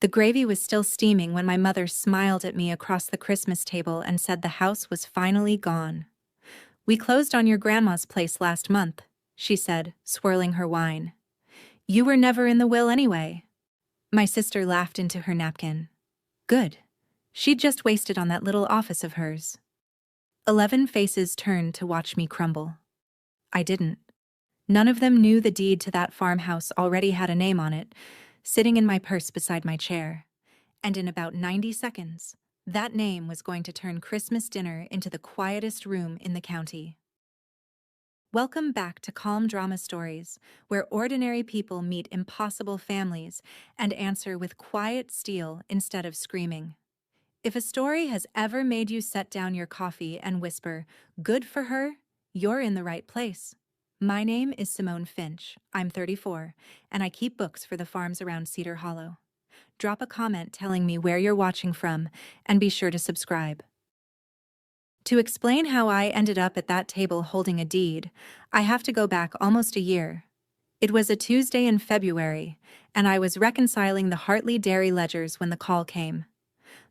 The gravy was still steaming when my mother smiled at me across the Christmas table and said the house was finally gone. "We closed on your grandma's place last month," she said, swirling her wine. "You were never in the will anyway." My sister laughed into her napkin. Good. She'd just wasted on that little office of hers. 11 faces turned to watch me crumble. I didn't. None of them knew the deed to that farmhouse already had a name on it, sitting in my purse beside my chair. And in about 90 seconds, that name was going to turn Christmas dinner into the quietest room in the county. Welcome back to Calm Drama Stories, where ordinary people meet impossible families and answer with quiet steel instead of screaming. If a story has ever made you set down your coffee and whisper, "Good for her," you're in the right place. My name is Simone Finch. I'm 34, and I keep books for the farms around Cedar Hollow. Drop a comment telling me where you're watching from, and be sure to subscribe. To explain how I ended up at that table holding a deed, I have to go back almost a year. It was a Tuesday in February, and I was reconciling the Hartley dairy ledgers when the call came.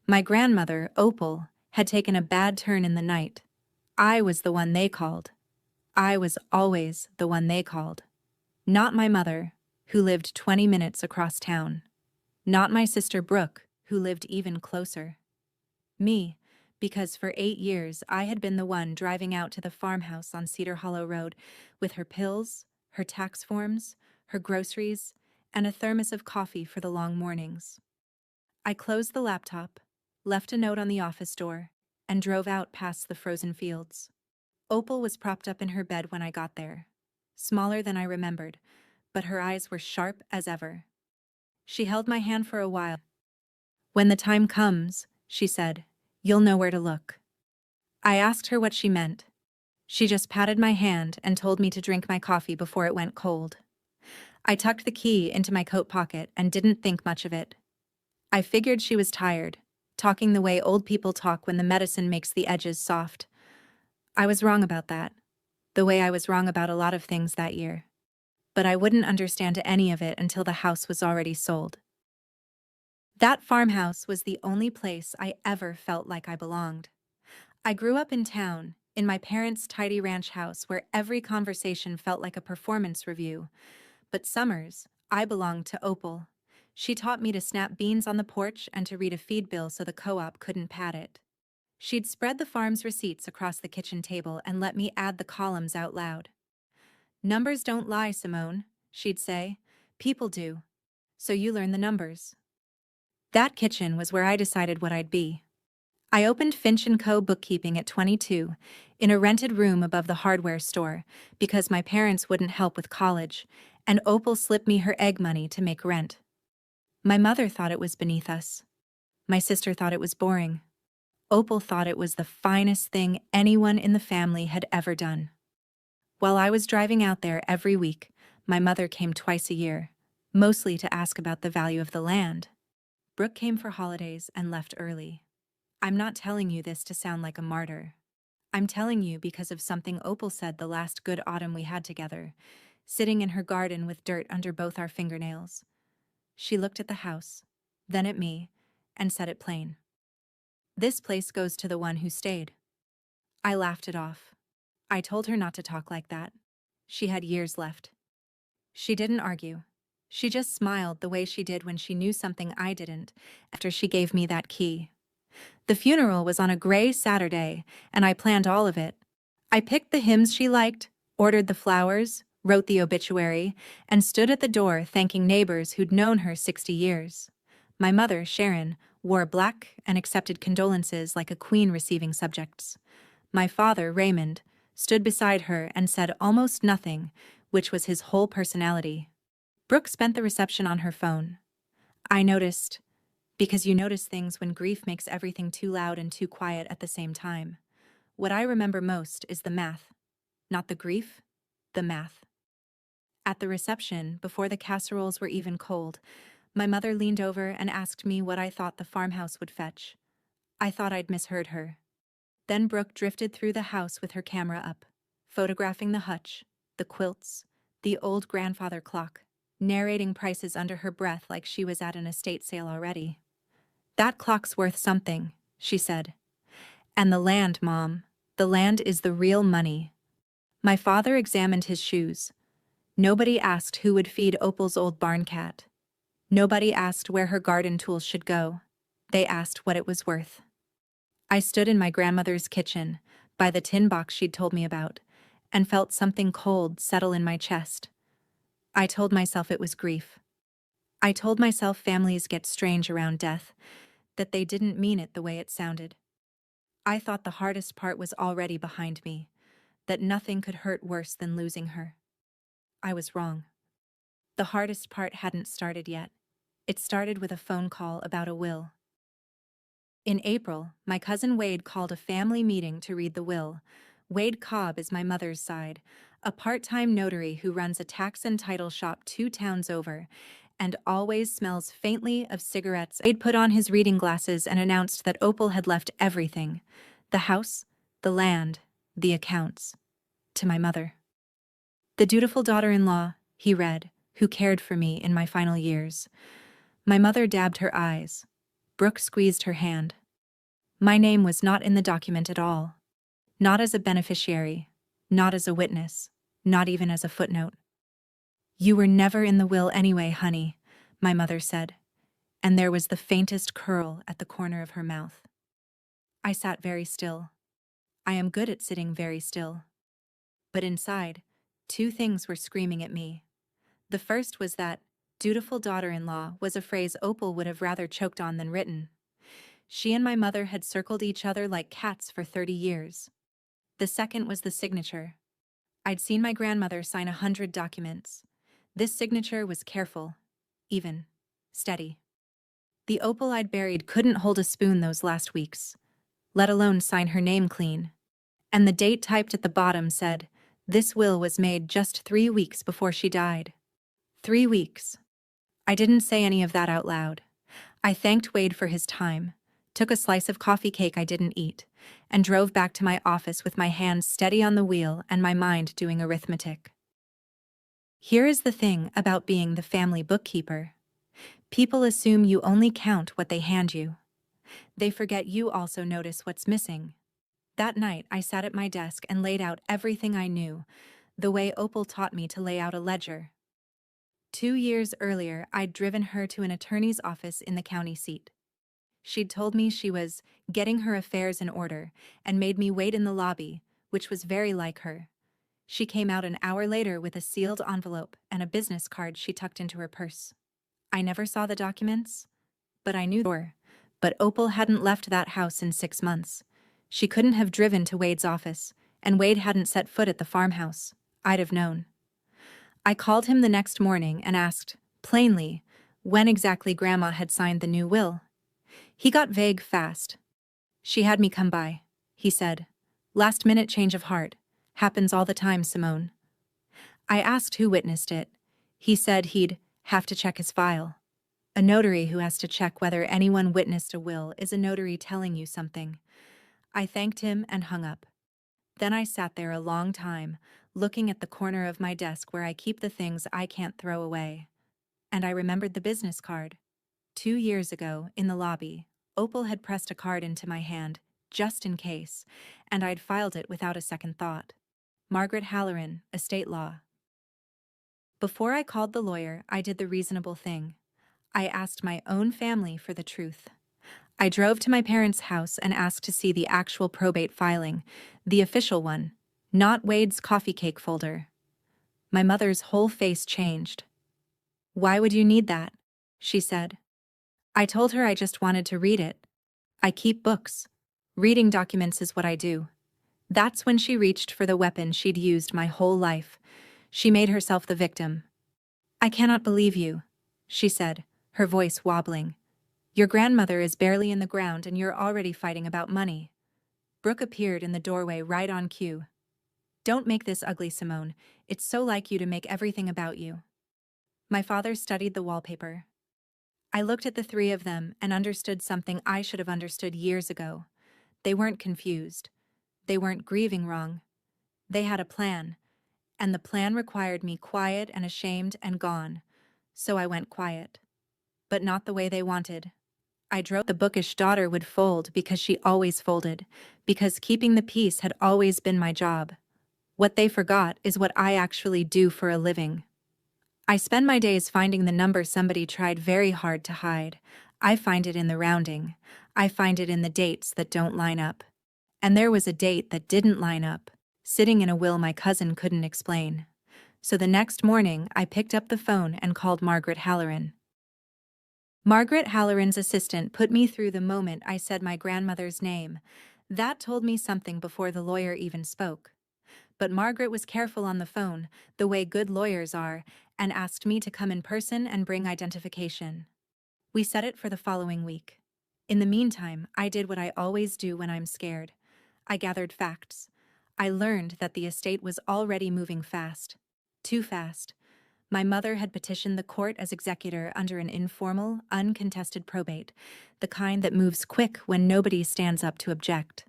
My grandmother, Opal, had taken a bad turn in the night. I was the one they called. I was always the one they called. Not my mother, who lived 20 minutes across town. Not my sister Brooke, who lived even closer. Me, because for 8 years I had been the one driving out to the farmhouse on Cedar Hollow Road with her pills, her tax forms, her groceries, and a thermos of coffee for the long mornings. I closed the laptop, left a note on the office door, and drove out past the frozen fields. Opal was propped up in her bed when I got there, smaller than I remembered, but her eyes were sharp as ever. She held my hand for a while. "When the time comes," she said, "you'll know where to look." I asked her what she meant. She just patted my hand and told me to drink my coffee before it went cold. I tucked the key into my coat pocket and didn't think much of it. I figured she was tired, talking the way old people talk when the medicine makes the edges soft. I was wrong about that, the way I was wrong about a lot of things that year. But I wouldn't understand any of it until the house was already sold. That farmhouse was the only place I ever felt like I belonged. I grew up in town, in my parents' tidy ranch house where every conversation felt like a performance review. But summers, I belonged to Opal. She taught me to snap beans on the porch and to read a feed bill so the co-op couldn't pad it. She'd spread the farm's receipts across the kitchen table and let me add the columns out loud. "Numbers don't lie, Simone," she'd say. "People do. So you learn the numbers." That kitchen was where I decided what I'd be. I opened Finch & Co. bookkeeping at 22, in a rented room above the hardware store, because my parents wouldn't help with college, and Opal slipped me her egg money to make rent. My mother thought it was beneath us. My sister thought it was boring. Opal thought it was the finest thing anyone in the family had ever done. While I was driving out there every week, my mother came twice a year, mostly to ask about the value of the land. Brooke came for holidays and left early. I'm not telling you this to sound like a martyr. I'm telling you because of something Opal said the last good autumn we had together, sitting in her garden with dirt under both our fingernails. She looked at the house, then at me, and said it plain. "This place goes to the one who stayed." I laughed it off. I told her not to talk like that. She had years left. She didn't argue. She just smiled the way she did when she knew something I didn't, after she gave me that key. The funeral was on a gray Saturday, and I planned all of it. I picked the hymns she liked, ordered the flowers, wrote the obituary, and stood at the door thanking neighbors who'd known her 60 years. My mother, Sharon, wore black and accepted condolences like a queen receiving subjects. My father, Raymond, stood beside her and said almost nothing, which was his whole personality. Brooke spent the reception on her phone. I noticed, because you notice things when grief makes everything too loud and too quiet at the same time. What I remember most is the math. Not the grief, the math. At the reception, before the casseroles were even cold, my mother leaned over and asked me what I thought the farmhouse would fetch. I thought I'd misheard her. Then Brooke drifted through the house with her camera up, photographing the hutch, the quilts, the old grandfather clock. narrating prices under her breath like she was at an estate sale already. "That clock's worth something," she said. "And the land, Mom. The land is the real money." My father examined his shoes. Nobody asked who would feed Opal's old barn cat. Nobody asked where her garden tools should go. They asked what it was worth. I stood in my grandmother's kitchen, by the tin box she'd told me about, and felt something cold settle in my chest. I told myself it was grief. I told myself families get strange around death, that they didn't mean it the way it sounded. I thought the hardest part was already behind me, that nothing could hurt worse than losing her. I was wrong. The hardest part hadn't started yet. It started with a phone call about a will. In April, my cousin Wade called a family meeting to read the will. Wade Cobb is my mother's side, a part-time notary who runs a tax and title shop 2 towns over, and always smells faintly of cigarettes. Wade put on his reading glasses and announced that Opal had left everything: the house, the land, the accounts, to my mother. "The dutiful daughter-in-law," he read, "who cared for me in my final years." My mother dabbed her eyes. Brooke squeezed her hand. My name was not in the document at all. Not as a beneficiary, not as a witness, not even as a footnote. "You were never in the will anyway, honey," my mother said, and there was the faintest curl at the corner of her mouth. I sat very still. I am good at sitting very still. But inside, 2 things were screaming at me. The first was that "dutiful daughter-in-law" was a phrase Opal would have rather choked on than written. She and my mother had circled each other like cats for 30 years. The second was the signature. I'd seen my grandmother sign 100 documents. This signature was careful, even, steady. The Opal I'd buried couldn't hold a spoon those last weeks, let alone sign her name clean. And the date typed at the bottom said, "This will was made just 3 weeks before she died." 3 weeks. I didn't say any of that out loud. I thanked Wade for his time, took a slice of coffee cake I didn't eat, and drove back to my office with my hands steady on the wheel and my mind doing arithmetic. Here is the thing about being the family bookkeeper. People assume you only count what they hand you. They forget you also notice what's missing. That night, I sat at my desk and laid out everything I knew, the way Opal taught me to lay out a ledger. 2 years earlier, I'd driven her to an attorney's office in the county seat. She'd told me she was getting her affairs in order and made me wait in the lobby, which was very like her. She came out an hour later with a sealed envelope and a business card she tucked into her purse. I never saw the documents, but I knew they were. But Opal hadn't left that house in 6 months. She couldn't have driven to Wade's office, and Wade hadn't set foot at the farmhouse. I'd have known. I called him the next morning and asked, plainly, when exactly Grandma had signed the new will. He got vague fast. "She had me come by," he said. "Last-minute change of heart. Happens all the time, Simone." I asked who witnessed it. He said he'd have to check his file. A notary who has to check whether anyone witnessed a will is a notary telling you something. I thanked him and hung up. Then I sat there a long time, looking at the corner of my desk where I keep the things I can't throw away. And I remembered the business card. 2 years ago, in the lobby, Opal had pressed a card into my hand, just in case, and I'd filed it without a second thought. Margaret Halloran, Estate Law. Before I called the lawyer, I did the reasonable thing. I asked my own family for the truth. I drove to my parents' house and asked to see the actual probate filing, the official one, not Wade's coffee cake folder. My mother's whole face changed. "Why would you need that?" she said. I told her I just wanted to read it. I keep books. Reading documents is what I do. That's when she reached for the weapon she'd used my whole life. She made herself the victim. "I cannot believe you," she said, her voice wobbling. "Your grandmother is barely in the ground and you're already fighting about money." Brooke appeared in the doorway right on cue. "Don't make this ugly, Simone. It's so like you to make everything about you." My father studied the wallpaper. I looked at the 3 of them and understood something I should have understood years ago. They weren't confused. They weren't grieving wrong. They had a plan, and the plan required me quiet and ashamed and gone, So I went quiet. But not the way they wanted. I drove the bookish daughter would fold because she always folded, because keeping the peace had always been my job. What they forgot is what I actually do for a living. I spend my days finding the number somebody tried very hard to hide. I find it in the rounding. I find it in the dates that don't line up. And there was a date that didn't line up, sitting in a will my cousin couldn't explain. So the next morning, I picked up the phone and called Margaret Halloran. Margaret Halloran's assistant put me through the moment I said my grandmother's name. That told me something before the lawyer even spoke. But Margaret was careful on the phone, the way good lawyers are, and asked me to come in person and bring identification. We set it for the following week. In the meantime, I did what I always do when I'm scared. I gathered facts. I learned that the estate was already moving fast. Too fast. My mother had petitioned the court as executor under an informal, uncontested probate, the kind that moves quick when nobody stands up to object.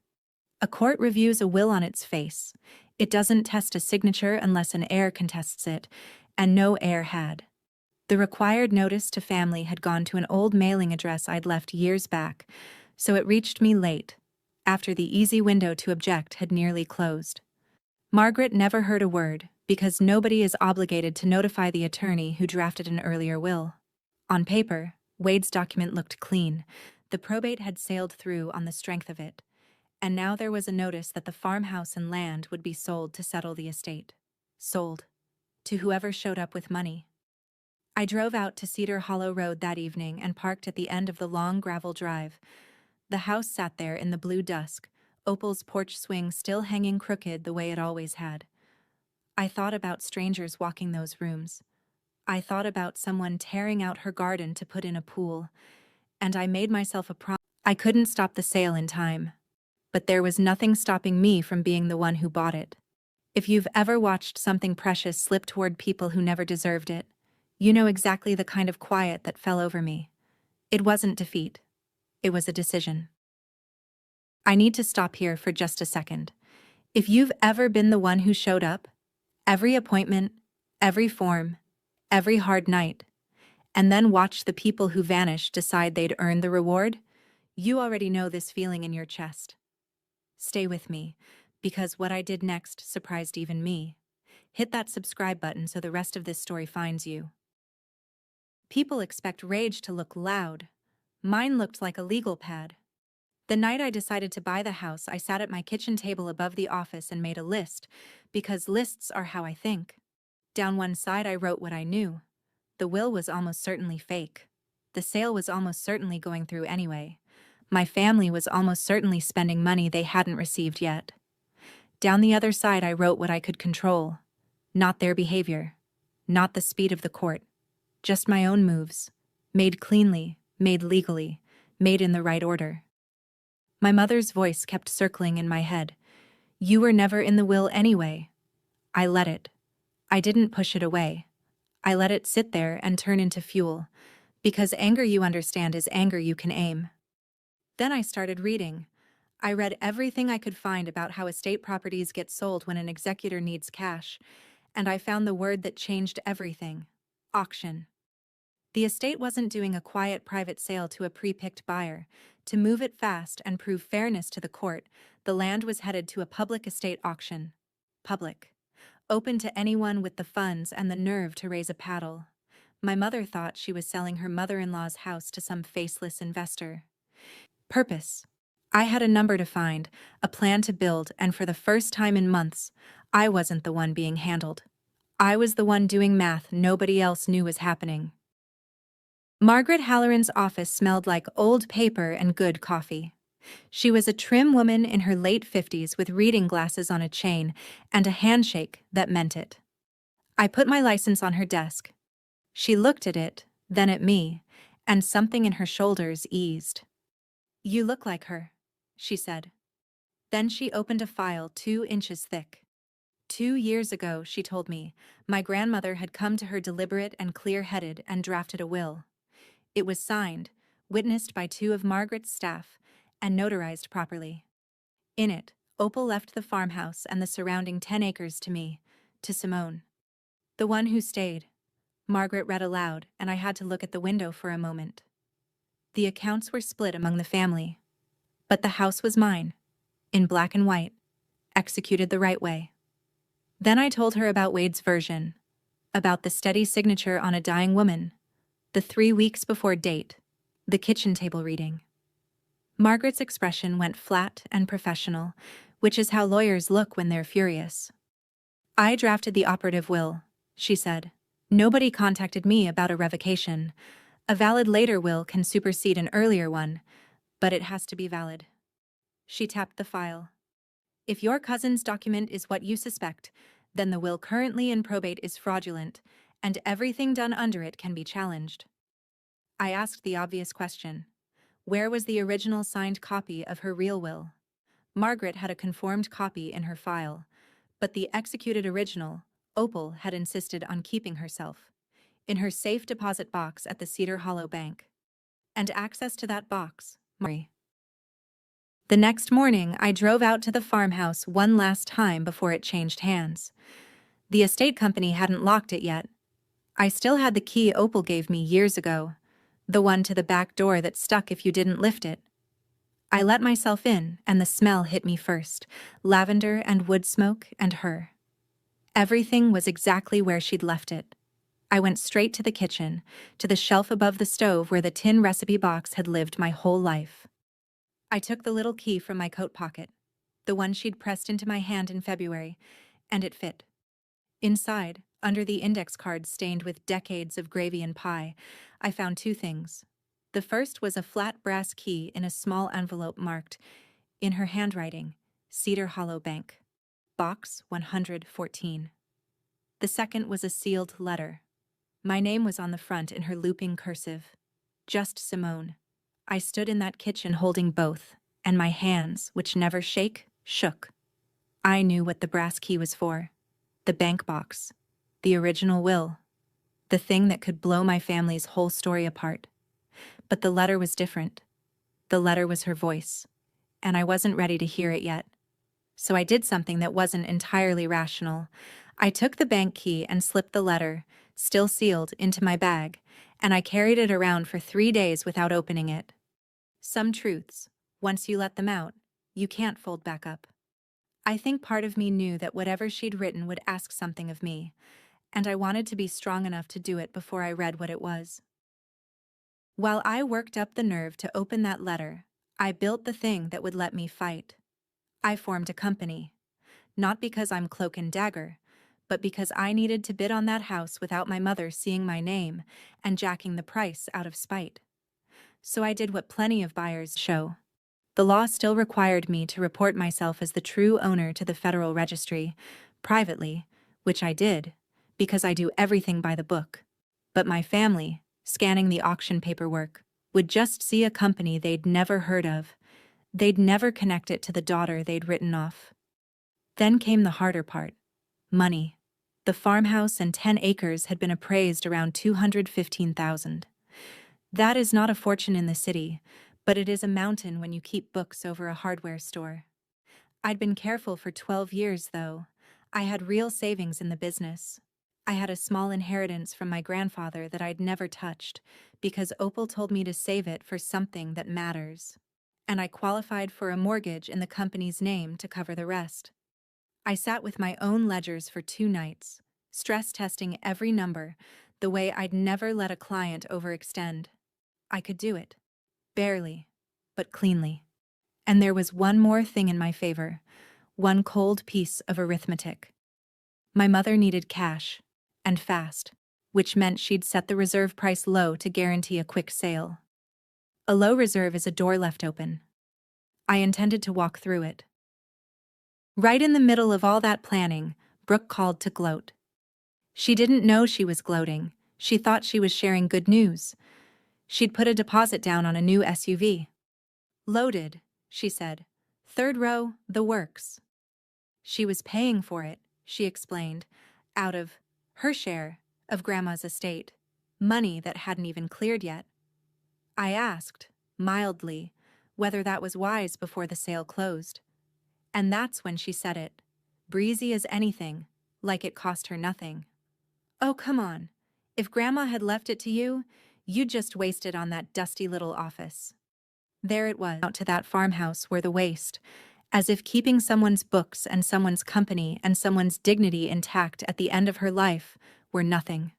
A court reviews a will on its face. It doesn't test a signature unless an heir contests it, and no heir had. The required notice to family had gone to an old mailing address I'd left years back, so it reached me late, after the easy window to object had nearly closed. Margaret never heard a word, because nobody is obligated to notify the attorney who drafted an earlier will. On paper, Wade's document looked clean. The probate had sailed through on the strength of it, and now there was a notice that the farmhouse and land would be sold to settle the estate. Sold. To whoever showed up with money. I drove out to Cedar Hollow Road that evening and parked at the end of the long gravel drive. The house sat there in the blue dusk, Opal's porch swing still hanging crooked the way it always had. I thought about strangers walking those rooms. I thought about someone tearing out her garden to put in a pool, and I made myself a promise. I couldn't stop the sale in time, but there was nothing stopping me from being the one who bought it. If you've ever watched something precious slip toward people who never deserved it, you know exactly the kind of quiet that fell over me. It wasn't defeat. It was a decision. I need to stop here for just a second. If you've ever been the one who showed up, every appointment, every form, every hard night, and then watched the people who vanished decide they'd earned the reward, you already know this feeling in your chest. Stay with me, because what I did next surprised even me. Hit that subscribe button so the rest of this story finds you. People expect rage to look loud. Mine looked like a legal pad. The night I decided to buy the house, I sat at my kitchen table above the office and made a list, because lists are how I think. Down one side I wrote what I knew. The will was almost certainly fake. The sale was almost certainly going through anyway. My family was almost certainly spending money they hadn't received yet. Down the other side I wrote what I could control. Not their behavior. Not the speed of the court. Just my own moves. Made cleanly, made legally, made in the right order. My mother's voice kept circling in my head. You were never in the will anyway. I let it. I didn't push it away. I let it sit there and turn into fuel, because anger you understand is anger you can aim. Then I started reading. I read everything I could find about how estate properties get sold when an executor needs cash, and I found the word that changed everything: auction. The estate wasn't doing a quiet private sale to a pre-picked buyer. To move it fast and prove fairness to the court, the land was headed to a public estate auction. Public. Open to anyone with the funds and the nerve to raise a paddle. My mother thought she was selling her mother-in-law's house to some faceless investor. Purpose. I had a number to find, a plan to build, and for the first time in months, I wasn't the one being handled. I was the one doing math nobody else knew was happening. Margaret Halloran's office smelled like old paper and good coffee. She was a trim woman in her late 50s with reading glasses on a chain and a handshake that meant it. I put my license on her desk. She looked at it, then at me, and something in her shoulders eased. You look like her, she said. Then she opened a file 2 inches thick. 2 years ago, she told me, my grandmother had come to her deliberate and clear-headed and drafted a will. It was signed, witnessed by 2 of Margaret's staff, and notarized properly. In it, Opal left the farmhouse and the surrounding 10 acres to me, to Simone. The one who stayed. Margaret read aloud, and I had to look at the window for a moment. The accounts were split among the family, but the house was mine, in black and white, executed the right way. Then I told her about Wade's version, about the steady signature on a dying woman, the 3 weeks before date, the kitchen table reading. Margaret's expression went flat and professional, which is how lawyers look when they're furious. I drafted the operative will, she said. Nobody contacted me about a revocation. A valid later will can supersede an earlier one, but it has to be valid. She tapped the file. If your cousin's document is what you suspect, then the will currently in probate is fraudulent, and everything done under it can be challenged. I asked the obvious question. Where was the original signed copy of her real will? Margaret had a conformed copy in her file, but the executed original, Opal had insisted on keeping herself, in her safe deposit box at the Cedar Hollow Bank. And access to that box, Mary. The next morning, I drove out to the farmhouse one last time before it changed hands. The estate company hadn't locked it yet. I still had the key Opal gave me years ago, the one to the back door that stuck if you didn't lift it. I let myself in, and the smell hit me first, lavender and wood smoke and her. Everything was exactly where she'd left it. I went straight to the kitchen, to the shelf above the stove where the tin recipe box had lived my whole life. I took the little key from my coat pocket, the one she'd pressed into my hand in February, and it fit. Inside, under the index card stained with decades of gravy and pie, I found 2 things. The first was a flat brass key in a small envelope marked, in her handwriting, Cedar Hollow Bank, Box 114. The second was a sealed letter. My name was on the front in her looping cursive. Just Simone. I stood in that kitchen holding both, and my hands, which never shake, shook. I knew what the brass key was for. The bank box. The original will. The thing that could blow my family's whole story apart. But the letter was different. The letter was her voice, and I wasn't ready to hear it yet. So I did something that wasn't entirely rational. I took the bank key and slipped the letter, still sealed, into my bag, and I carried it around for 3 days without opening it. Some truths, once you let them out, you can't fold back up. I think part of me knew that whatever she'd written would ask something of me, and I wanted to be strong enough to do it before I read what it was. While I worked up the nerve to open that letter, I built the thing that would let me fight. I formed a company. Not because I'm cloak and dagger, but because I needed to bid on that house without my mother seeing my name and jacking the price out of spite. So I did what plenty of buyers show. The law still required me to report myself as the true owner to the Federal Registry, privately, which I did, because I do everything by the book. But my family, scanning the auction paperwork, would just see a company they'd never heard of. They'd never connect it to the daughter they'd written off. Then came the harder part. Money. The farmhouse and 10 acres had been appraised around $215,000. That is not a fortune in the city, but it is a mountain when you keep books over a hardware store. I'd been careful for 12 years, though. I had real savings in the business. I had a small inheritance from my grandfather that I'd never touched, because Opal told me to save it for something that matters. And I qualified for a mortgage in the company's name to cover the rest. I sat with my own ledgers for 2 nights, stress testing every number, the way I'd never let a client overextend. I could do it. Barely, but cleanly. And there was one more thing in my favor, one cold piece of arithmetic. My mother needed cash, and fast, which meant she'd set the reserve price low to guarantee a quick sale. A low reserve is a door left open. I intended to walk through it. Right in the middle of all that planning, Brooke called to gloat. She didn't know she was gloating. She thought she was sharing good news. She'd put a deposit down on a new SUV. Loaded, she said. 3rd row, the works. She was paying for it, she explained, out of her share of Grandma's estate, money that hadn't even cleared yet. I asked, mildly, whether that was wise before the sale closed. And that's when she said it, breezy as anything, like it cost her nothing. Oh, come on. If Grandma had left it to you, you'd just waste it on that dusty little office. There it was, out to that farmhouse where the waste, as if keeping someone's books and someone's company and someone's dignity intact at the end of her life, were nothing.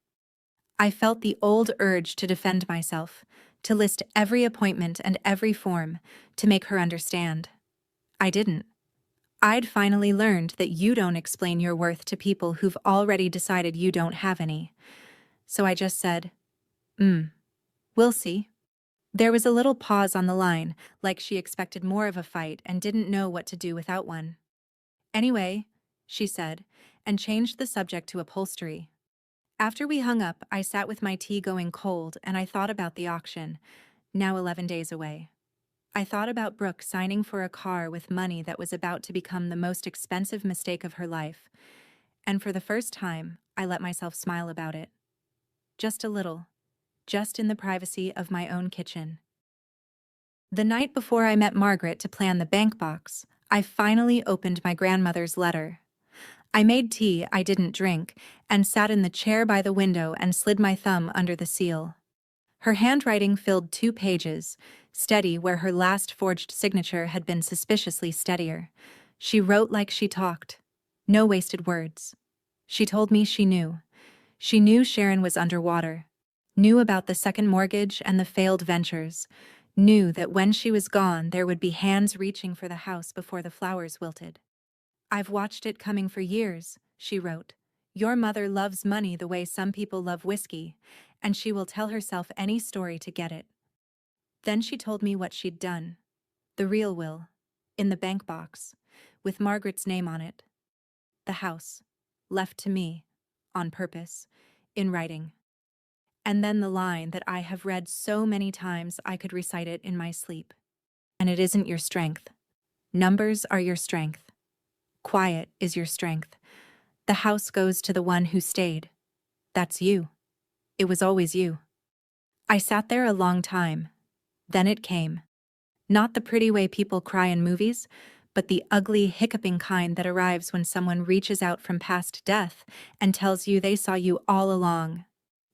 I felt the old urge to defend myself, to list every appointment and every form, to make her understand. I didn't. I'd finally learned that you don't explain your worth to people who've already decided you don't have any. So I just said, we'll see. There was a little pause on the line, like she expected more of a fight and didn't know what to do without one. Anyway, she said, and changed the subject to upholstery. After we hung up, I sat with my tea going cold and I thought about the auction, now 11 days away. I thought about Brooke signing for a car with money that was about to become the most expensive mistake of her life. And for the first time, I let myself smile about it. Just a little. Just in the privacy of my own kitchen. The night before I met Margaret to plan the bank box, I finally opened my grandmother's letter. I made tea I didn't drink and sat in the chair by the window and slid my thumb under the seal. Her handwriting filled 2 pages, steady where her last forged signature had been suspiciously steadier. She wrote like she talked. No wasted words. She told me she knew. She knew Sharon was underwater. Knew about the second mortgage and the failed ventures. Knew that when she was gone there would be hands reaching for the house before the flowers wilted. I've watched it coming for years, she wrote. Your mother loves money the way some people love whiskey, and she will tell herself any story to get it. Then she told me what she'd done. The real will. In the bank box. With Margaret's name on it. The house. Left to me. On purpose. In writing. And then the line that I have read so many times I could recite it in my sleep. And it isn't your strength. Numbers are your strength. Quiet is your strength. The house goes to the one who stayed. That's you. It was always you. I sat there a long time. Then it came. Not the pretty way people cry in movies, but the ugly, hiccuping kind that arrives when someone reaches out from past death and tells you they saw you all along.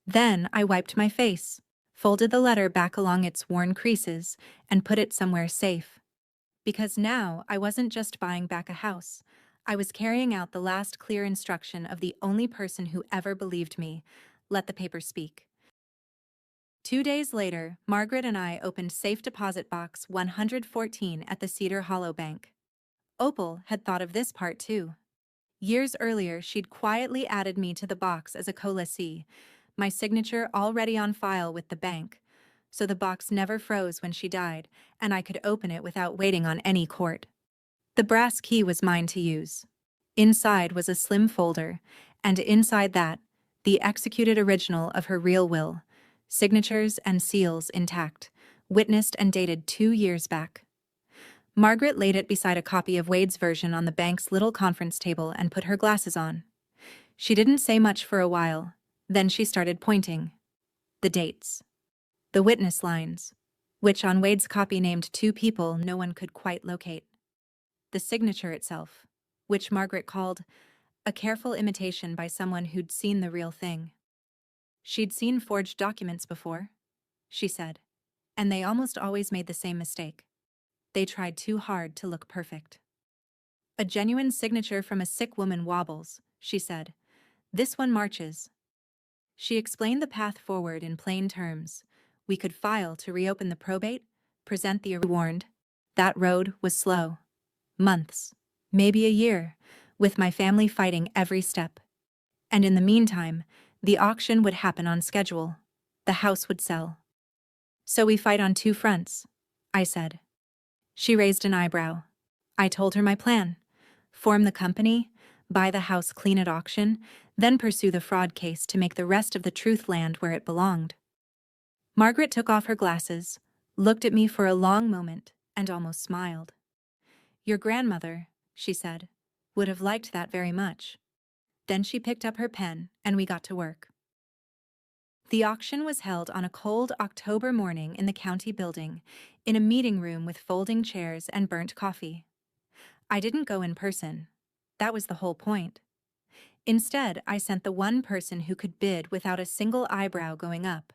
Then I wiped my face, folded the letter back along its worn creases, and put it somewhere safe. Because now I wasn't just buying back a house. I was carrying out the last clear instruction of the only person who ever believed me. Let the paper speak. 2 days later, Margaret and I opened safe deposit box 114 at the Cedar Hollow Bank. Opal had thought of this part too. Years earlier, she'd quietly added me to the box as a co-lessee, my signature already on file with the bank, so the box never froze when she died, and I could open it without waiting on any court. The brass key was mine to use. Inside was a slim folder, and inside that, the executed original of her real will, signatures and seals intact, witnessed and dated 2 years back. Margaret laid it beside a copy of Wade's version on the bank's little conference table and put her glasses on. She didn't say much for a while. Then she started pointing. The dates. The witness lines, which on Wade's copy named 2 people no one could quite locate. The signature itself, which Margaret called a careful imitation by someone who'd seen the real thing. She'd seen forged documents before, she said, and they almost always made the same mistake. They tried too hard to look perfect. A genuine signature from a sick woman wobbles, she said. This one marches. She explained the path forward in plain terms. We could file to reopen the probate, present the warned. That road was slow. Months, maybe a year, with my family fighting every step. And in the meantime, the auction would happen on schedule. The house would sell. So we fight on 2 fronts, I said. She raised an eyebrow. I told her my plan. Form the company, buy the house clean at auction, then pursue the fraud case to make the rest of the truth land where it belonged. Margaret took off her glasses, looked at me for a long moment, and almost smiled. Your grandmother, she said, would have liked that very much. Then she picked up her pen, and we got to work. The auction was held on a cold October morning in the county building, in a meeting room with folding chairs and burnt coffee. I didn't go in person. That was the whole point. Instead, I sent the one person who could bid without a single eyebrow going up,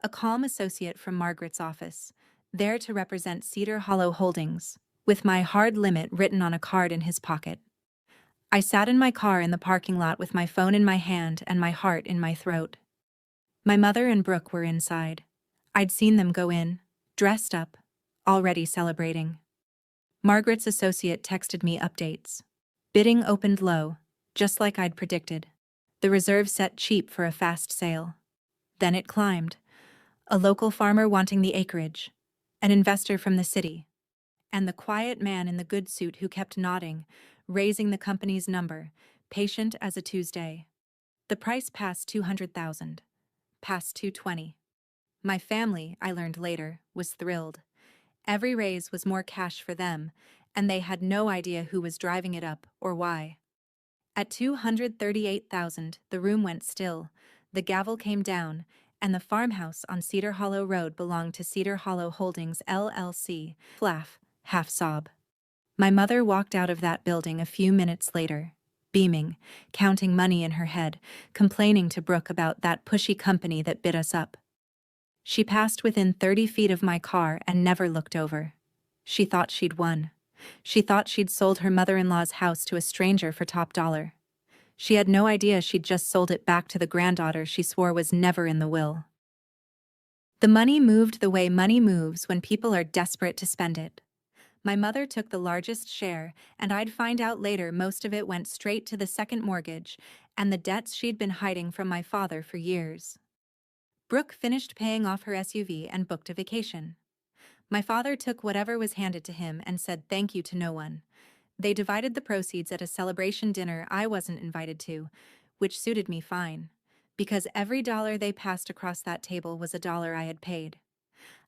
a calm associate from Margaret's office, there to represent Cedar Hollow Holdings, with my hard limit written on a card in his pocket. I sat in my car in the parking lot with my phone in my hand and my heart in my throat. My mother and Brooke were inside. I'd seen them go in, dressed up, already celebrating. Margaret's associate texted me updates. Bidding opened low, just like I'd predicted. The reserve set cheap for a fast sale. Then it climbed. A local farmer wanting the acreage, an investor from the city, and the quiet man in the good suit who kept nodding, raising the company's number, patient as a Tuesday. The price passed 200,000, past 220. My family, I learned later, was thrilled. Every raise was more cash for them, and they had no idea who was driving it up or why. At 238,000, the room went still, the gavel came down, and the farmhouse on Cedar Hollow Road belonged to Cedar Hollow Holdings, LLC. Laugh, half sob. My mother walked out of that building a few minutes later, beaming, counting money in her head, complaining to Brooke about that pushy company that bid us up. She passed within 30 feet of my car and never looked over. She thought she'd won. She thought she'd sold her mother-in-law's house to a stranger for top dollar. She had no idea she'd just sold it back to the granddaughter she swore was never in the will. The money moved the way money moves when people are desperate to spend it. My mother took the largest share, and I'd find out later most of it went straight to the second mortgage and the debts she'd been hiding from my father for years. Brooke finished paying off her SUV and booked a vacation. My father took whatever was handed to him and said thank you to no one. They divided the proceeds at a celebration dinner I wasn't invited to, which suited me fine, because every dollar they passed across that table was a dollar I had paid.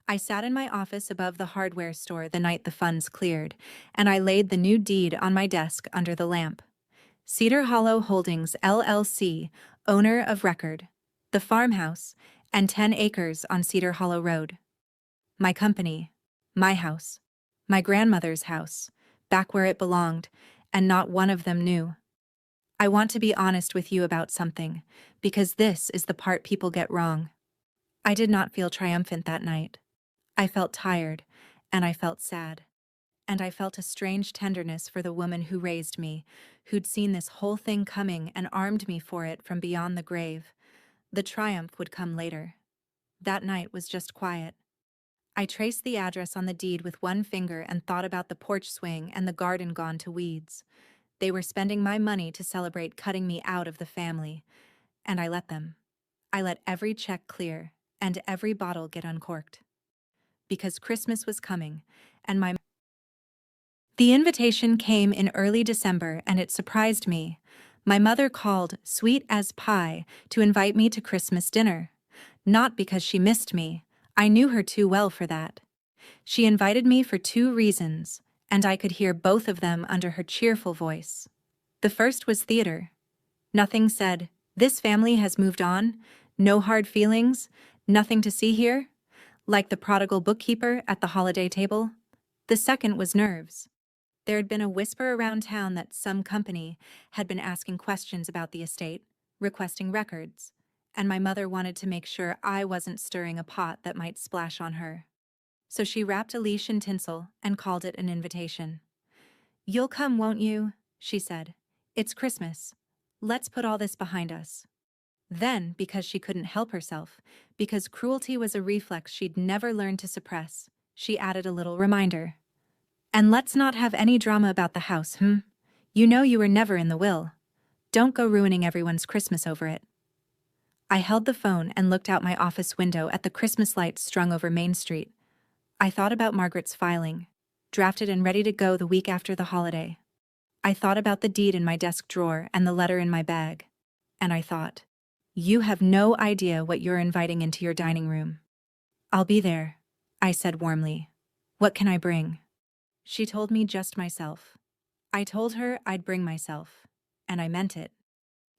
I sat in my office above the hardware store the night the funds cleared, and I laid the new deed on my desk under the lamp. Cedar Hollow Holdings, LLC, owner of record, the farmhouse, and 10 acres on Cedar Hollow Road. My company, my house, my grandmother's house, back where it belonged, and not one of them knew. I want to be honest with you about something, because this is the part people get wrong. I did not feel triumphant that night. I felt tired, and I felt sad. And I felt a strange tenderness for the woman who raised me, who'd seen this whole thing coming and armed me for it from beyond the grave. The triumph would come later. That night was just quiet. I traced the address on the deed with one finger and thought about the porch swing and the garden gone to weeds. They were spending my money to celebrate cutting me out of the family, and I let them. I let every check clear and every bottle get uncorked. Because Christmas was coming, and The invitation came in early December, and it surprised me. My mother called, sweet as pie, to invite me to Christmas dinner. Not because she missed me. I knew her too well for that. She invited me for 2 reasons, and I could hear both of them under her cheerful voice. The first was theater. Nothing said, this family has moved on, no hard feelings, nothing to see here, like the prodigal bookkeeper at the holiday table. The second was nerves. There had been a whisper around town that some company had been asking questions about the estate, requesting records, and my mother wanted to make sure I wasn't stirring a pot that might splash on her. So she wrapped a leash in tinsel and called it an invitation. You'll come, won't you? She said. It's Christmas. Let's put all this behind us. Then, because she couldn't help herself, because cruelty was a reflex she'd never learned to suppress, she added a little reminder. And let's not have any drama about the house, You know you were never in the will. Don't go ruining everyone's Christmas over it. I held the phone and looked out my office window at the Christmas lights strung over Main Street. I thought about Margaret's filing, drafted and ready to go the week after the holiday. I thought about the deed in my desk drawer and the letter in my bag. And I thought, you have no idea what you're inviting into your dining room. I'll be there, I said warmly. What can I bring? She told me just myself. I told her I'd bring myself, and I meant it.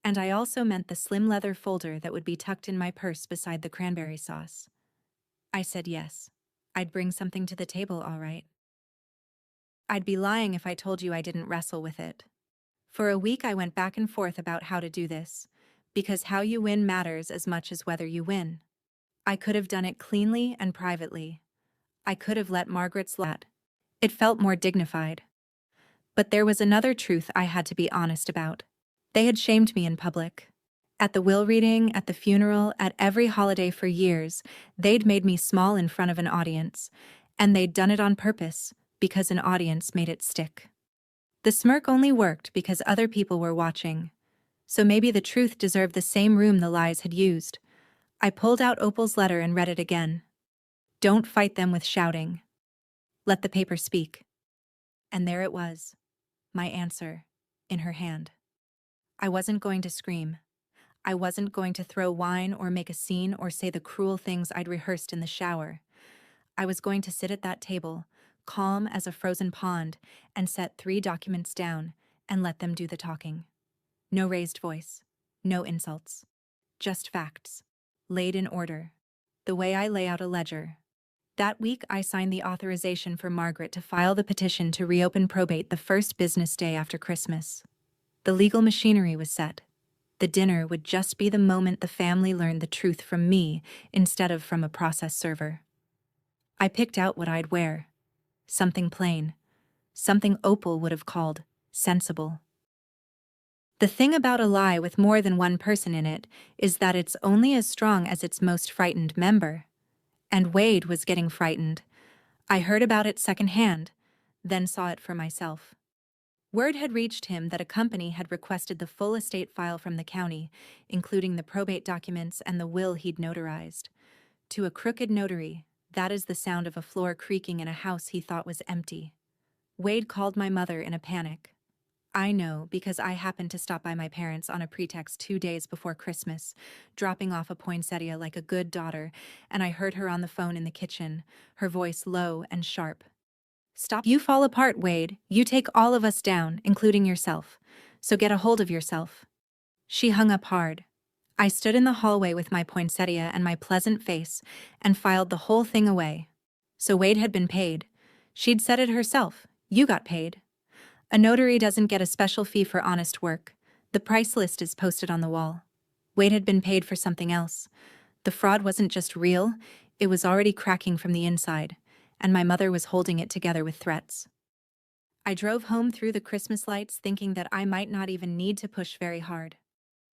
And I also meant the slim leather folder that would be tucked in my purse beside the cranberry sauce. I said yes. I'd bring something to the table, all right. I'd be lying if I told you I didn't wrestle with it. For a week I went back and forth about how to do this, because how you win matters as much as whether you win. I could have done it cleanly and privately. I could have let Margaret's lot. It felt more dignified. But there was another truth I had to be honest about. They had shamed me in public. At the will reading, at the funeral, at every holiday for years, they'd made me small in front of an audience, and they'd done it on purpose, because an audience made it stick. The smirk only worked because other people were watching. So maybe the truth deserved the same room the lies had used. I pulled out Opal's letter and read it again. Don't fight them with shouting. Let the paper speak. And there it was, my answer, in her hand. I wasn't going to scream. I wasn't going to throw wine or make a scene or say the cruel things I'd rehearsed in the shower. I was going to sit at that table, calm as a frozen pond, and set 3 documents down and let them do the talking. No raised voice, no insults, just facts, laid in order, the way I lay out a ledger. That week I signed the authorization for Margaret to file the petition to reopen probate the first business day after Christmas. The legal machinery was set. The dinner would just be the moment the family learned the truth from me instead of from a process server. I picked out what I'd wear. Something plain. Something Opal would have called sensible. The thing about a lie with more than one person in it is that it's only as strong as its most frightened member. And Wade was getting frightened. I heard about it secondhand, then saw it for myself. Word had reached him that a company had requested the full estate file from the county, including the probate documents and the will he'd notarized. To a crooked notary, that is the sound of a floor creaking in a house he thought was empty. Wade called my mother in a panic. I know because I happened to stop by my parents on a pretext 2 days before Christmas, dropping off a poinsettia like a good daughter, and I heard her on the phone in the kitchen, her voice low and sharp. Stop. You fall apart, Wade. You take all of us down, including yourself. So get a hold of yourself. She hung up hard. I stood in the hallway with my poinsettia and my pleasant face and filed the whole thing away. So Wade had been paid. She'd said it herself. You got paid. A notary doesn't get a special fee for honest work. The price list is posted on the wall. Wade had been paid for something else. The fraud wasn't just real, it was already cracking from the inside, and my mother was holding it together with threats. I drove home through the Christmas lights thinking that I might not even need to push very hard.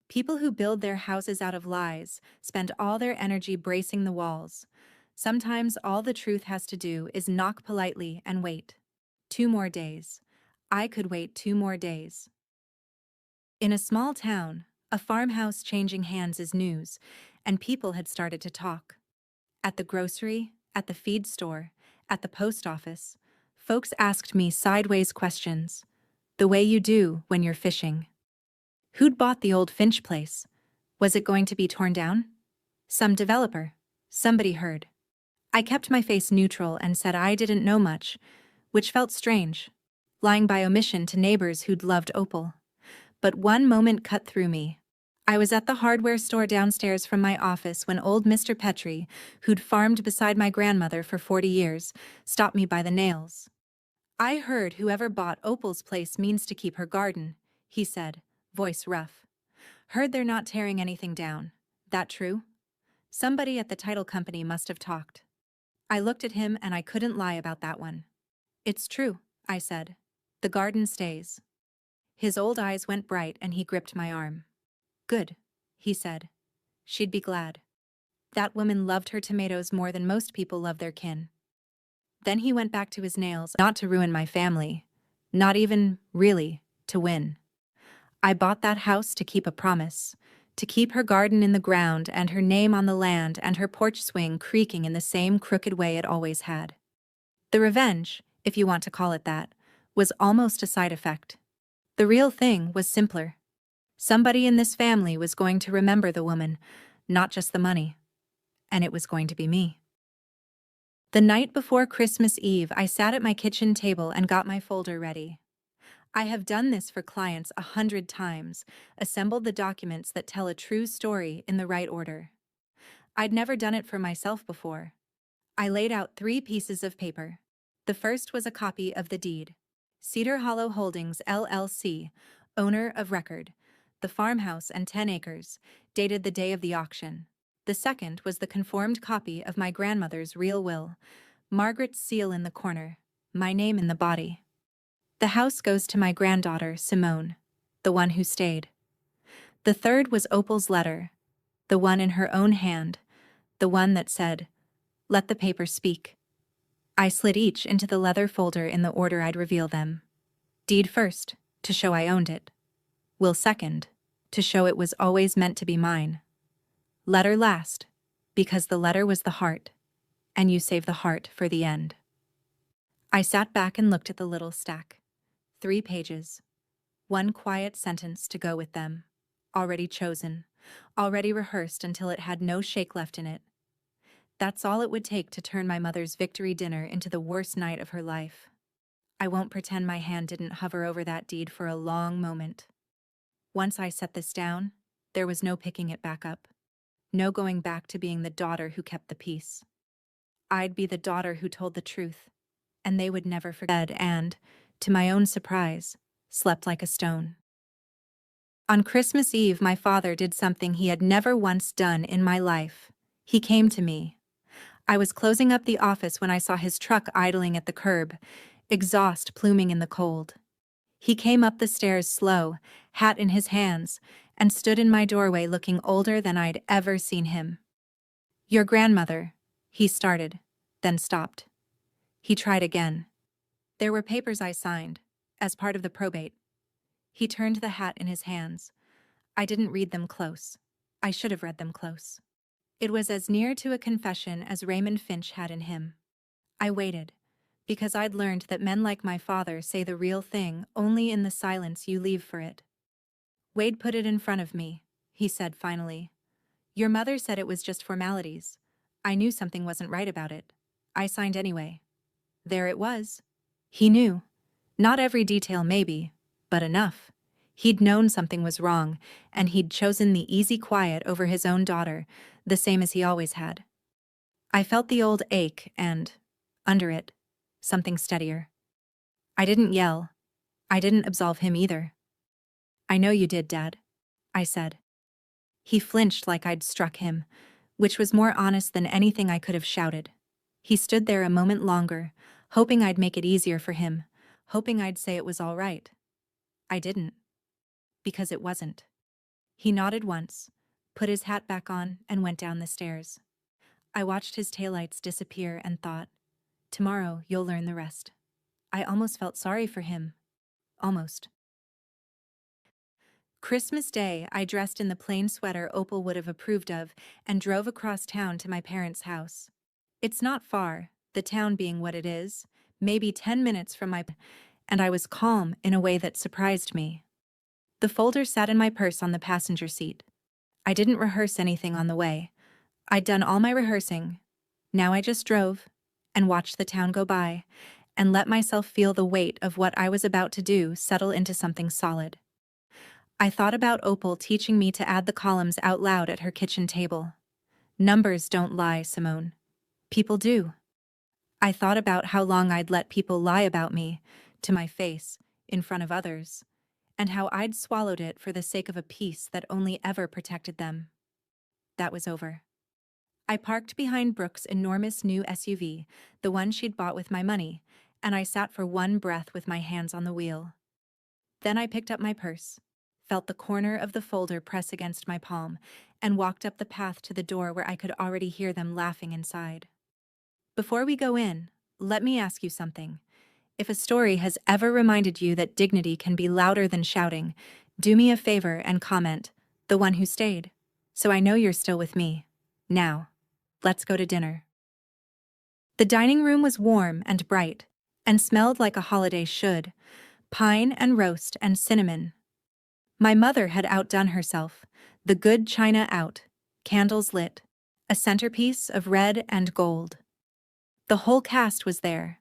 People who build their houses out of lies spend all their energy bracing the walls. Sometimes all the truth has to do is knock politely and wait. 2 more days. I could wait 2 more days. In a small town, a farmhouse changing hands is news, and people had started to talk. At the grocery, at the feed store, at the post office, folks asked me sideways questions, the way you do when you're fishing. Who'd bought the old Finch place? Was it going to be torn down? Some developer. Somebody heard. I kept my face neutral and said I didn't know much, which felt strange, lying by omission to neighbors who'd loved Opal. But one moment cut through me. I was at the hardware store downstairs from my office when old Mr. Petrie, who'd farmed beside my grandmother for 40 years, stopped me by the nails. I heard whoever bought Opal's place means to keep her garden, he said, voice rough. Heard they're not tearing anything down. That true? Somebody at the title company must have talked. I looked at him and I couldn't lie about that one. It's true, I said. The garden stays. His old eyes went bright and he gripped my arm. Good, he said. She'd be glad. That woman loved her tomatoes more than most people love their kin. Then he went back to his nails, not to ruin my family. Not even, really, to win. I bought that house to keep a promise. To keep her garden in the ground and her name on the land and her porch swing creaking in the same crooked way it always had. The revenge, if you want to call it that, was almost a side effect. The real thing was simpler. Somebody in this family was going to remember the woman, not just the money. And it was going to be me. The night before Christmas Eve, I sat at my kitchen table and got my folder ready. I have done this for clients 100 times, assembled the documents that tell a true story in the right order. I'd never done it for myself before. I laid out 3 pieces of paper. The first was a copy of the deed. Cedar Hollow Holdings, LLC, owner of record, the farmhouse and 10 acres, dated the day of the auction. The second was the conformed copy of my grandmother's real will, Margaret's seal in the corner, my name in the body. The house goes to my granddaughter, Simone, the one who stayed. The third was Opal's letter, the one in her own hand, the one that said, "Let the paper speak." I slid each into the leather folder in the order I'd reveal them. Deed first, to show I owned it. Will second, to show it was always meant to be mine. Letter last, because the letter was the heart, and you save the heart for the end. I sat back and looked at the little stack. 3 pages. One quiet sentence to go with them. Already chosen, already rehearsed until it had no shake left in it. That's all it would take to turn my mother's victory dinner into the worst night of her life. I won't pretend my hand didn't hover over that deed for a long moment. Once I set this down, there was no picking it back up. No going back to being the daughter who kept the peace. I'd be the daughter who told the truth, and they would never forget and, to my own surprise, slept like a stone. On Christmas Eve, my father did something he had never once done in my life. He came to me. I was closing up the office when I saw his truck idling at the curb, exhaust pluming in the cold. He came up the stairs slow, hat in his hands, and stood in my doorway looking older than I'd ever seen him. "Your grandmother," he started, then stopped. He tried again. "There were papers I signed, as part of the probate." He turned the hat in his hands. I didn't read them close. I should have read them close. It was as near to a confession as Raymond Finch had in him. I waited, because I'd learned that men like my father say the real thing only in the silence you leave for it. "Wade put it in front of me," he said finally. "Your mother said it was just formalities. I knew something wasn't right about it. I signed anyway." There it was. He knew. Not every detail maybe, but enough. He'd known something was wrong, and he'd chosen the easy quiet over his own daughter, the same as he always had. I felt the old ache and, under it, something steadier. I didn't yell. I didn't absolve him either. "I know you did, Dad," I said. He flinched like I'd struck him, which was more honest than anything I could have shouted. He stood there a moment longer, hoping I'd make it easier for him, hoping I'd say it was all right. I didn't. Because it wasn't. He nodded once, put his hat back on, and went down the stairs. I watched his taillights disappear and thought, tomorrow you'll learn the rest. I almost felt sorry for him. Almost. Christmas Day, I dressed in the plain sweater Opal would have approved of and drove across town to my parents' house. It's not far, the town being what it is, maybe 10 minutes from and I was calm in a way that surprised me. The folder sat in my purse on the passenger seat. I didn't rehearse anything on the way. I'd done all my rehearsing. Now I just drove and watched the town go by and let myself feel the weight of what I was about to do settle into something solid. I thought about Opal teaching me to add the columns out loud at her kitchen table. Numbers don't lie, Simone. People do. I thought about how long I'd let people lie about me, to my face, in front of others, and how I'd swallowed it for the sake of a peace that only ever protected them. That was over. I parked behind Brooke's enormous new SUV, the one she'd bought with my money, and I sat for one breath with my hands on the wheel. Then I picked up my purse, felt the corner of the folder press against my palm, and walked up the path to the door where I could already hear them laughing inside. Before we go in, let me ask you something. If a story has ever reminded you that dignity can be louder than shouting, do me a favor and comment, "The one who stayed," so I know you're still with me. Now, let's go to dinner. The dining room was warm and bright, and smelled like a holiday should, pine and roast and cinnamon. My mother had outdone herself, the good china out, candles lit, a centerpiece of red and gold. The whole cast was there.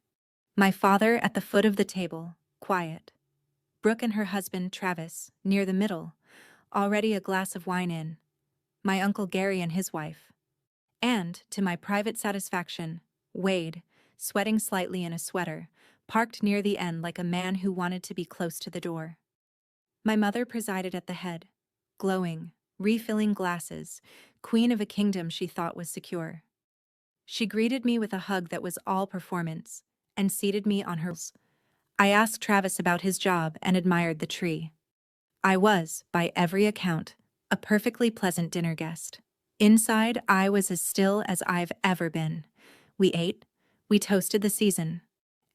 My father at the foot of the table, quiet. Brooke and her husband, Travis, near the middle, already a glass of wine in. My Uncle Gary and his wife. And, to my private satisfaction, Wade, sweating slightly in a sweater, parked near the end like a man who wanted to be close to the door. My mother presided at the head, glowing, refilling glasses, queen of a kingdom she thought was secure. She greeted me with a hug that was all performance, and seated me on her. I asked Travis about his job and admired the tree. I was, by every account, a perfectly pleasant dinner guest. Inside, I was as still as I've ever been. We ate, we toasted the season.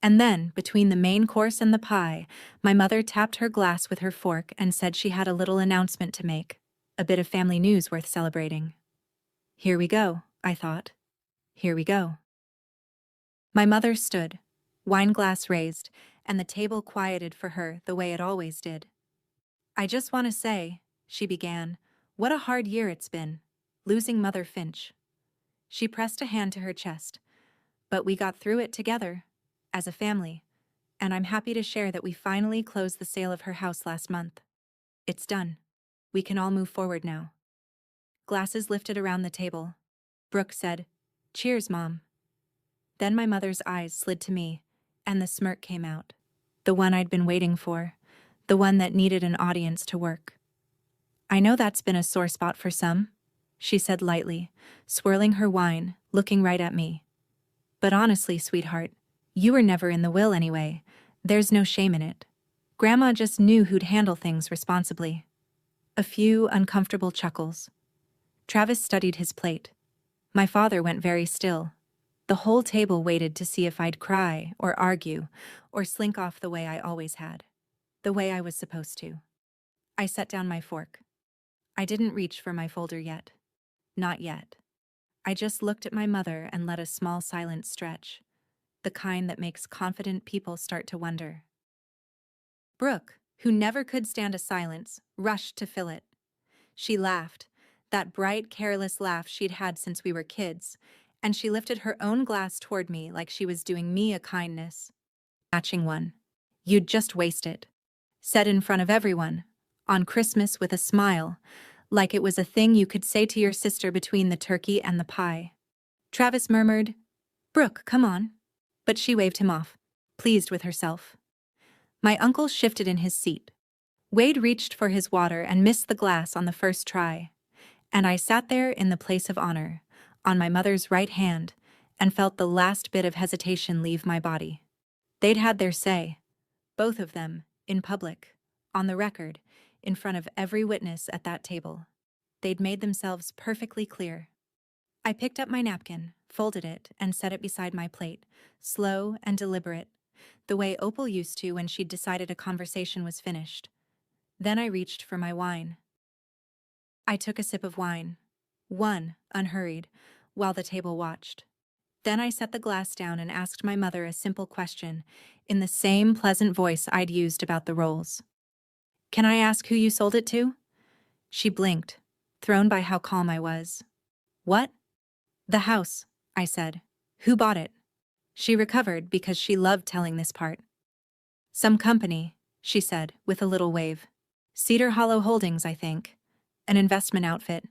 And then, between the main course and the pie, my mother tapped her glass with her fork and said she had a little announcement to make, a bit of family news worth celebrating. Here we go, I thought. Here we go. My mother stood, wine glass raised, and the table quieted for her the way it always did. I just want to say, she began, what a hard year it's been, losing Mother Finch. She pressed a hand to her chest. But we got through it together, as a family, and I'm happy to share that we finally closed the sale of her house last month. It's done. We can all move forward now. Glasses lifted around the table. Brooke said, "Cheers, Mom." Then my mother's eyes slid to me, and the smirk came out. The one I'd been waiting for, the one that needed an audience to work. I know that's been a sore spot for some, she said lightly, swirling her wine, looking right at me. But honestly, sweetheart, you were never in the will anyway. There's no shame in it. Grandma just knew who'd handle things responsibly. A few uncomfortable chuckles. Travis studied his plate. My father went very still. The whole table waited to see if I'd cry or argue or slink off the way I always had. The way I was supposed to. I set down my fork. I didn't reach for my folder yet. Not yet. I just looked at my mother and let a small silence stretch, the kind that makes confident people start to wonder. Brooke, who never could stand a silence, rushed to fill it. She laughed, that bright, careless laugh she'd had since we were kids, and she lifted her own glass toward me like she was doing me a kindness. Matching one. You'd just waste it. Said in front of everyone, on Christmas with a smile, like it was a thing you could say to your sister between the turkey and the pie. Travis murmured, "Brooke, come on." But she waved him off, pleased with herself. My uncle shifted in his seat. Wade reached for his water and missed the glass on the first try. And I sat there in the place of honor, on my mother's right hand, and felt the last bit of hesitation leave my body. They'd had their say, both of them, in public, on the record, in front of every witness at that table. They'd made themselves perfectly clear. I picked up my napkin, folded it, and set it beside my plate, slow and deliberate, the way Opal used to when she'd decided a conversation was finished. Then I reached for my wine. I took a sip of wine, one, unhurried, while the table watched. Then I set the glass down and asked my mother a simple question, in the same pleasant voice I'd used about the rolls. "Can I ask who you sold it to?" She blinked, thrown by how calm I was. "What?" "The house," I said. "Who bought it?" She recovered because she loved telling this part. "Some company," she said, with a little wave. "Cedar Hollow Holdings, I think. An investment outfit.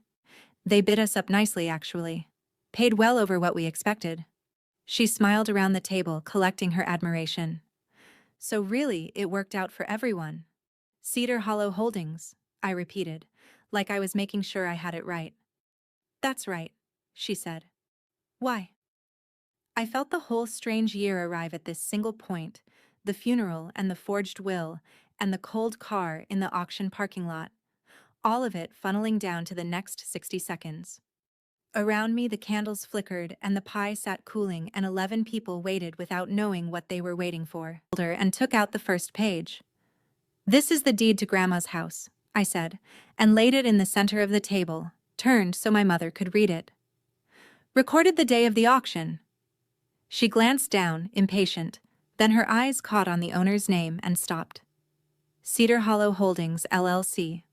They bid us up nicely, actually. Paid well over what we expected." She smiled around the table, collecting her admiration. "So really, it worked out for everyone." "Cedar Hollow Holdings," I repeated, like I was making sure I had it right. "That's right," she said. "Why?" I felt the whole strange year arrive at this single point, the funeral and the forged will, and the cold car in the auction parking lot. All of it funneling down to the next 60 seconds. Around me the candles flickered and the pie sat cooling and 11 people waited without knowing what they were waiting for. And took out the first page. "This is the deed to Grandma's house," I said, and laid it in the center of the table, turned so my mother could read it. "Recorded the day of the auction." She glanced down, impatient, then her eyes caught on the owner's name and stopped. "Cedar Hollow Holdings, LLC."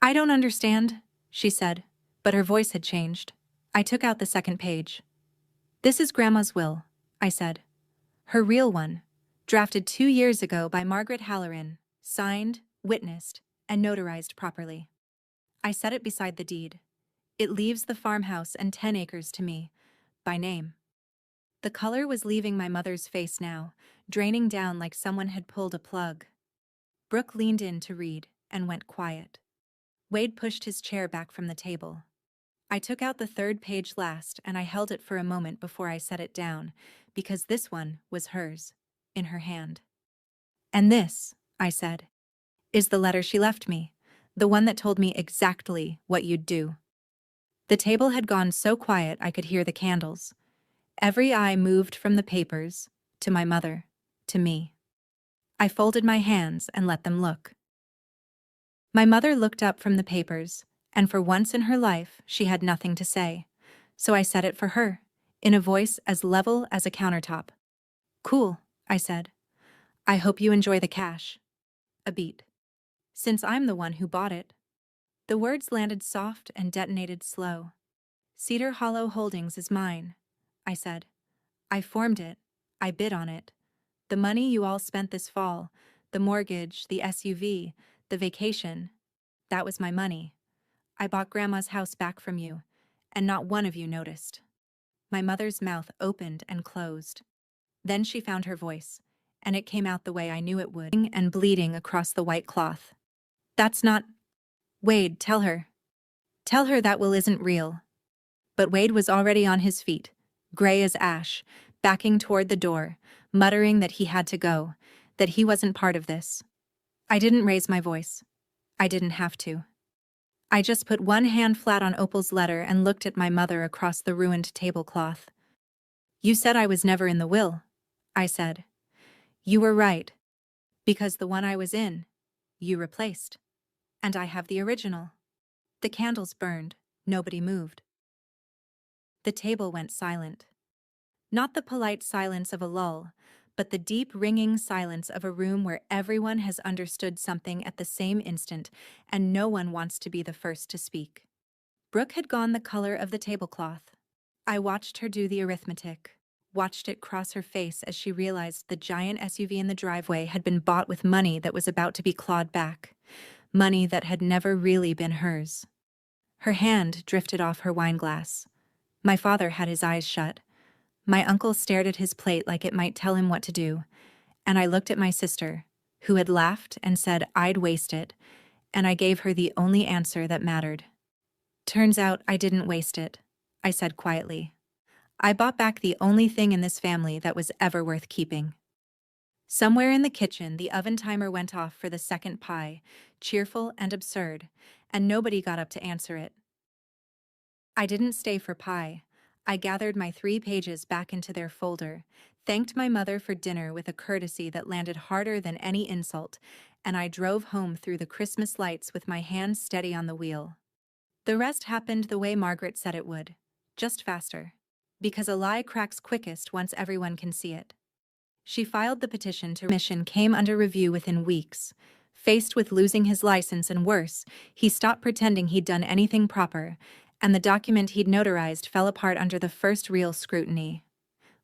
"I don't understand," she said, but her voice had changed. I took out the second page. "This is Grandma's will," I said. "Her real one, drafted 2 years ago by Margaret Halloran, signed, witnessed, and notarized properly." I set it beside the deed. "It leaves the farmhouse and 10 acres to me, by name." The color was leaving my mother's face now, draining down like someone had pulled a plug. Brooke leaned in to read, and went quiet. Wade pushed his chair back from the table. I took out the third page last and I held it for a moment before I set it down, because this one was hers, in her hand. "And this," I said, "is the letter she left me, the one that told me exactly what you'd do." The table had gone so quiet I could hear the candles. Every eye moved from the papers, to my mother, to me. I folded my hands and let them look. My mother looked up from the papers, and for once in her life she had nothing to say, so I said it for her, in a voice as level as a countertop. "Cool," I said. "I hope you enjoy the cash." A beat. "Since I'm the one who bought it." The words landed soft and detonated slow. "Cedar Hollow Holdings is mine," I said. "I formed it. I bid on it. The money you all spent this fall, the mortgage, the SUV, the vacation, that was my money. I bought Grandma's house back from you, and not one of you noticed." My mother's mouth opened and closed. Then she found her voice, and it came out the way I knew it would, and bleeding across the white cloth. "That's not— Wade, tell her. Tell her that will isn't real." But Wade was already on his feet, gray as ash, backing toward the door, muttering that he had to go, that he wasn't part of this. I didn't raise my voice. I didn't have to. I just put one hand flat on Opal's letter and looked at my mother across the ruined tablecloth. "You said I was never in the will," I said. "You were right. Because the one I was in, you replaced. And I have the original." The candles burned. Nobody moved. The table went silent. Not the polite silence of a lull, but the deep ringing silence of a room where everyone has understood something at the same instant and no one wants to be the first to speak. Brooke had gone the color of the tablecloth. I watched her do the arithmetic, watched it cross her face as she realized the giant SUV in the driveway had been bought with money that was about to be clawed back, money that had never really been hers. Her hand drifted off her wineglass. My father had his eyes shut. My uncle stared at his plate like it might tell him what to do, and I looked at my sister, who had laughed and said I'd waste it, and I gave her the only answer that mattered. "Turns out I didn't waste it," I said quietly. "I bought back the only thing in this family that was ever worth keeping." Somewhere in the kitchen, the oven timer went off for the second pie, cheerful and absurd, and nobody got up to answer it. I didn't stay for pie. I gathered my 3 pages back into their folder, thanked my mother for dinner with a courtesy that landed harder than any insult, and I drove home through the Christmas lights with my hands steady on the wheel. The rest happened the way Margaret said it would, just faster. Because a lie cracks quickest once everyone can see it. She filed the petition to mission came under review within weeks. Faced with losing his license and worse, he stopped pretending he'd done anything proper, and the document he'd notarized fell apart under the first real scrutiny.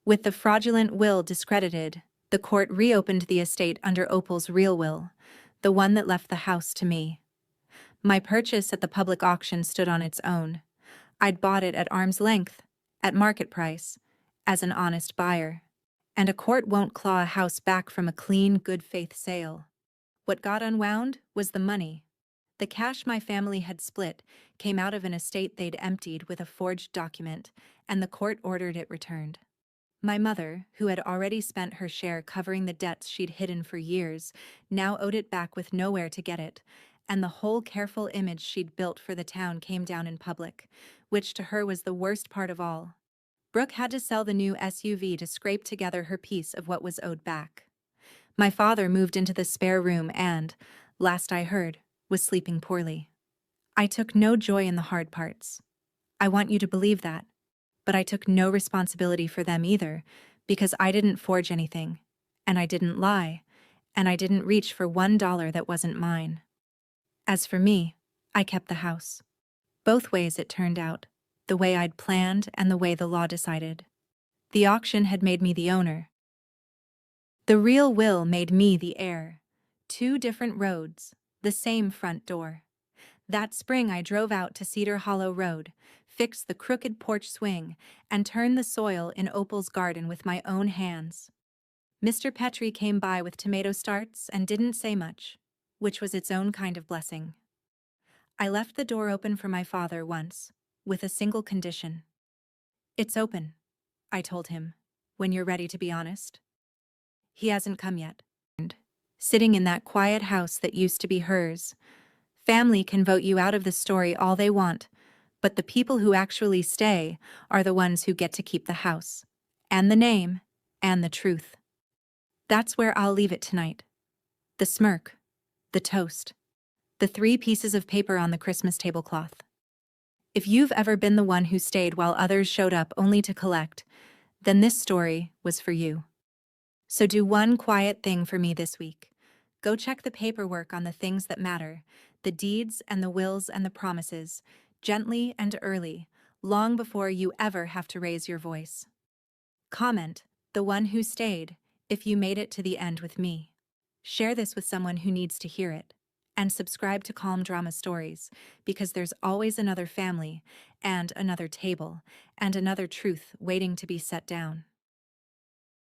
With the fraudulent will discredited, the court reopened the estate under Opal's real will, the one that left the house to me. My purchase at the public auction stood on its own. I'd bought it at arm's length, at market price, as an honest buyer. And a court won't claw a house back from a clean, good-faith sale. What got unwound was the money. The cash my family had split came out of an estate they'd emptied with a forged document, and the court ordered it returned. My mother, who had already spent her share covering the debts she'd hidden for years, now owed it back with nowhere to get it, and the whole careful image she'd built for the town came down in public, which to her was the worst part of all. Brooke had to sell the new SUV to scrape together her piece of what was owed back. My father moved into the spare room and, last I heard, was sleeping poorly. I took no joy in the hard parts. I want you to believe that. But I took no responsibility for them either, because I didn't forge anything, and I didn't lie, and I didn't reach for $1 that wasn't mine. As for me, I kept the house. Both ways it turned out, the way I'd planned and the way the law decided. The auction had made me the owner. The real will made me the heir. 2 different roads, the same front door. That spring I drove out to Cedar Hollow Road, fixed the crooked porch swing, and turned the soil in Opal's garden with my own hands. Mr. Petrie came by with tomato starts and didn't say much. which was its own kind of blessing. I left the door open for my father once, with a single condition. "It's open," I told him, "when you're ready to be honest." He hasn't come yet. Sitting in that quiet house that used to be hers. Family can vote you out of the story all they want, but the people who actually stay are the ones who get to keep the house, and the name, and the truth. That's where I'll leave it tonight. The smirk, the toast, the 3 pieces of paper on the Christmas tablecloth. If you've ever been the one who stayed while others showed up only to collect, then this story was for you. So do one quiet thing for me this week. Go check the paperwork on the things that matter, the deeds and the wills and the promises, gently and early, long before you ever have to raise your voice. Comment, "The one who stayed," if you made it to the end with me. Share this with someone who needs to hear it. And subscribe to Calm Drama Stories, because there's always another family, and another table, and another truth waiting to be set down.